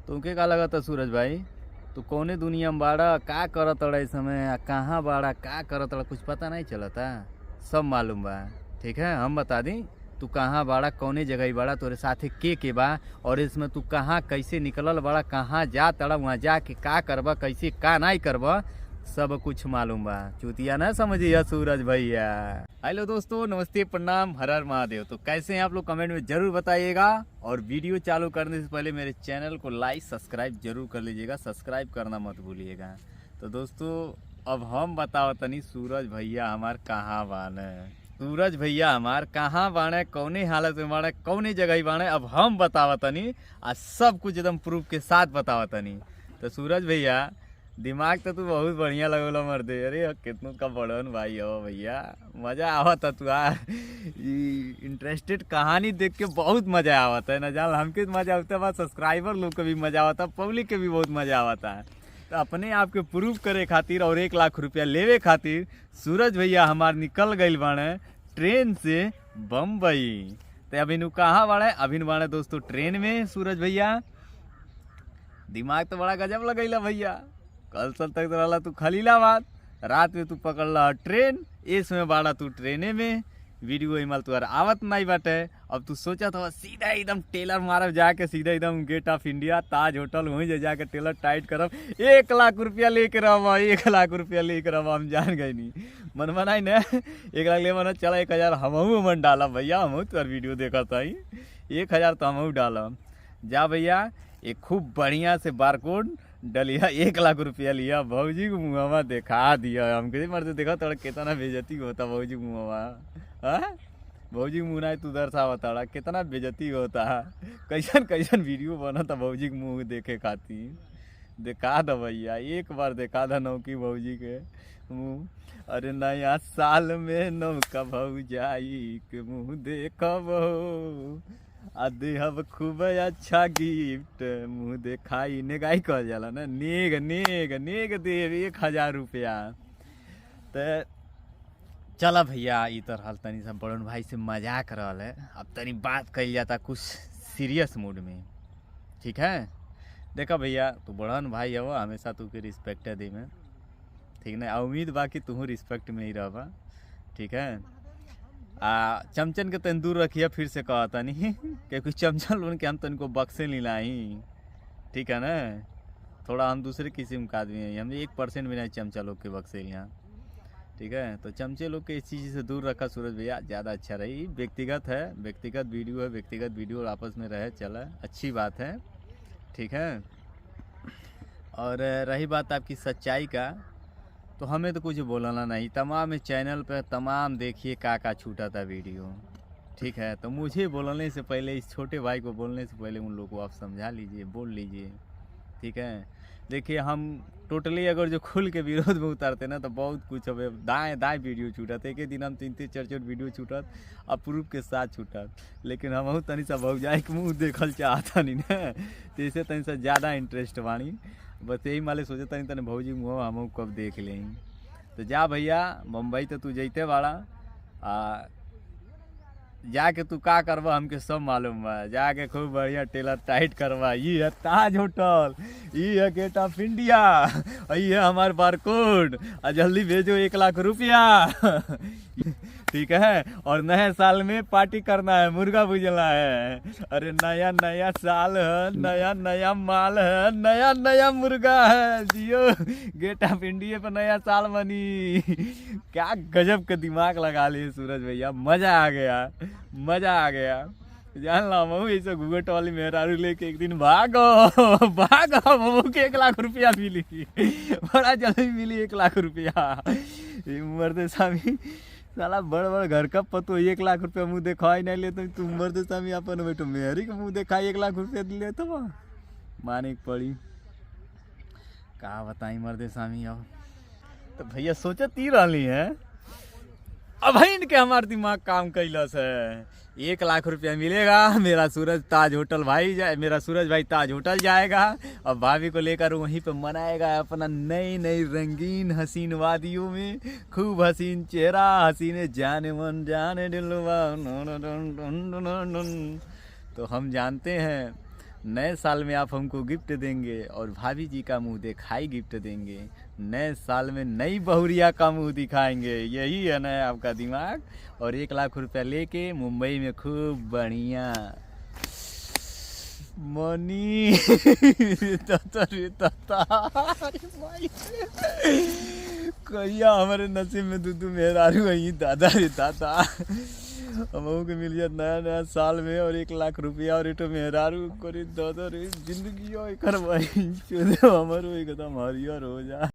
तुमके का लगा था सूरज भाई, तू कौने दुनिया में बाड़ा, का करत अड़ा इस समय, कहाँ बाड़ा, का करत अड़ा, कुछ पता नहीं चलता। सब मालूम बा। ठीक है, हम बता दी तू कहाँ बाड़ा, कौने जगह बाड़ा, तोरे साथे के बा, और इसमें तू कहाँ कैसे निकलल बाड़ा, कहाँ जा तड़ा, वहाँ जाके का करबा, कैसे का नहीं करबा, सब कुछ मालूम बा। चूतिया ना समझिए सूरज भैया। हेलो दोस्तों, नमस्ते, प्रणाम, हर हर महादेव। तो कैसे हैं आप लोग, कमेंट में जरूर बताइएगा। और वीडियो चालू करने से पहले मेरे चैनल को लाइक सब्सक्राइब जरूर कर लीजिएगा, सब्सक्राइब करना मत भूलिएगा। तो दोस्तों अब हम बताओ तनी सूरज भैया हमार कहाँ बाने, सूरज भैया हमार कहाँ बाने, कौने हालत में बाने, कौने जगह बाने, अब हम बतावा तनी, आज सब कुछ एकदम प्रूफ के साथ बतावा तनी। तो सूरज भैया दिमाग तो तू बहुत बढ़िया लगोला मर्दे, अरे कितनों का बड़न भाई हो भैया, मजा आवत है। तू इंटरेस्टेड कहानी देख के बहुत मजा आवता है, न जान हमके मजा आता है, सब्सक्राइबर लोग को भी मजा आता है, पब्लिक के भी बहुत मजा आता है। तो अपने आप के प्रूफ करे खातिर और 1 लाख रुपया लेवे खातिर सूरज भैया हमार निकल गई बाणे ट्रेन से बम्बई। तो अभी नु कहाँ बाड़े, अभी बाड़े दोस्तों ट्रेन में। सूरज भैया दिमाग तो बड़ा गजब लगैला भैया, कल सल तक रहला तू खलीलाबाद, रात में तू पकड़ ला ट्रेन, इसमें बाड़ा तू ट्रेने में। वीडियो हिमाल तुआर आवत नहीं बाटे। अब तू सोचा था सीधा एकदम टेलर मारब, जाके सीधा एकदम गेट ऑफ इंडिया ताज होटल वहीं जाके टेलर टाइट करब, 1 लाख रुपया लेके रहा, 1 लाख रुपया लेके रहा। हम जान गए नहीं मन बनाई न 1 लाख ले मना, चला 1000 हमहू मन डाला भैया, हमहू तुआर वीडियो देखा था 1000 तो हमहू डाला। जा भैया एक खूब बढ़िया से बारकोड डलिया, 1 लाख रुपया लिया, भौजी को मुँहवा दिखा दिया। हम कहीं मरते देखा थोड़ा कितना बेइज्जती होता भौजी मुँहवा, भौजी मुँह ना तू दर्शावा ताड़ा, कितना बेइज्जती होता है। कैसन कैसन वीडियो बना था भौजी के मुँह देखे खातिर, दिखा दो भैया, एक बार दिखा दो नौकी भौजी के मुँह। अरे नया साल में नौका भौजाई के मुँह देखब, देहब खूब अच्छा गिफ्ट, मुँह देखाई नेगाई कह जाला ना, नेग नेग नेग देव 1000 रुपया। तो चला भैया ई तरह तनी सब बड़न भाई से मजाक रहल है, अब तनी बात कही जाता कुछ सीरियस मूड में। ठीक है, देखा भैया तू बड़न भाई हो, हमेशा तू के रिस्पेक्ट है दी में, ठीक ना, उम्मीद बा कि तू रिस्पेक्ट में ही रहबा। ठीक है, चमचन के तन दूर रखिए, फिर से कहता नहीं क्योंकि चमचन उनके हम तन को बक्से नहीं लाई। ठीक है ना, थोड़ा हम दूसरे किस्म का आदमी हैं, हम 1% भी नहीं चमचा लोग के बक्से यहाँ। ठीक है, तो चमचे लोग के इस चीज़ से दूर रखा सूरज भैया, ज़्यादा अच्छा रही। व्यक्तिगत है, व्यक्तिगत वीडियो है, व्यक्तिगत वीडियो आपस में रहे चला, अच्छी बात है। ठीक है, और रही बात आपकी सच्चाई का, तो हमें तो कुछ बोलना नहीं, तमाम इस चैनल पे तमाम देखिए का छूटा था वीडियो। ठीक है, तो मुझे बोलने से पहले, इस छोटे भाई को बोलने से पहले उन लोगों को आप समझा लीजिए, बोल लीजिए। ठीक है, देखिए हम टोटली अगर जो खुल के विरोध में उतारते ना तो बहुत कुछ अब दाएँ वीडियो छूटत, एक ही दिन हम 3-3 4-4 वीडियो छूटत, अब प्रूफ के साथ छूटत। लेकिन हम तनी सा भौजाई के मुँह देखल चाहता नहीं ना, तो इसे तनी सा ज़्यादा इंटरेस्ट बानी, बस यही माले सोचे तनी तनी भौजी मुँह हम कब देख लें। तो जा भैया मुंबई तो तू जैते बाड़ा, जाके तू का करवा हमके सब मालूम बा, जाके खूब बढ़िया टेलर टाइट करवा। ये है ताज होटल, ये है गेट ऑफ इंडिया, ये है हमारे बारकोड, और जल्दी भेजो 1 लाख रुपया। ठीक है, और नए साल में पार्टी करना है, मुर्गा भुजना है। अरे नया नया साल है, नया नया माल है, नया नया मुर्गा है, जियो गेट ऑफ इंडिया पर नया साल बनी। क्या गजब का दिमाग लगा लिए सूरज भैया, मजा आ गया, मजा आ गया। जान ला मऊ ऐसे घूंघट वाली मेहरारू लेके एक दिन भागो भागो, मऊ के 1 लाख रुपया मिली, बड़ा जल्दी मिली 1 लाख रुपया। मर्दे सामी साला बड़ बड़ घर का पतो 1 लाख रुपया मुँह दिखाई नहीं लेते, तू मर्दे सामी अपन बेटो मेहरी के मुँह दिखाई 1 लाख रुपया दिले तो माने पड़ी, का बताई मर्दे सामी। अब तो भैया सोचत ही रही है, अब इनके हमार दिमाग काम कैलस है। 1 लाख रुपया मिलेगा, मेरा सूरज ताज होटल भाई मेरा सूरज भाई ताज होटल जाएगा, और भाभी को लेकर वहीं पे मनाएगा अपना नई नई रंगीन हसीन वादियों में, खूब हसीन चेहरा, हसीने जाने मन जाने दिलवा। तो हम जानते हैं नए साल में आप हमको गिफ्ट देंगे और भाभी जी का मुंह दिखाई गिफ्ट देंगे। नए साल में नई बहुरिया का मुंह दिखाएंगे, यही है ना आपका दिमाग। और 1 लाख रुपया लेके मुंबई में खूब बढ़िया मनी ताता रे ताता। अरे भाई कहिया हमारे नसीब में दूधू मेहरारू है दादा रे दादा। हमहू के मिल जात नया नया साल में और 1 लाख रुपया और एटो मेहरारू करे दादा रे जिंदगी एकर भाई हमारो एकदम हरियर हो जा।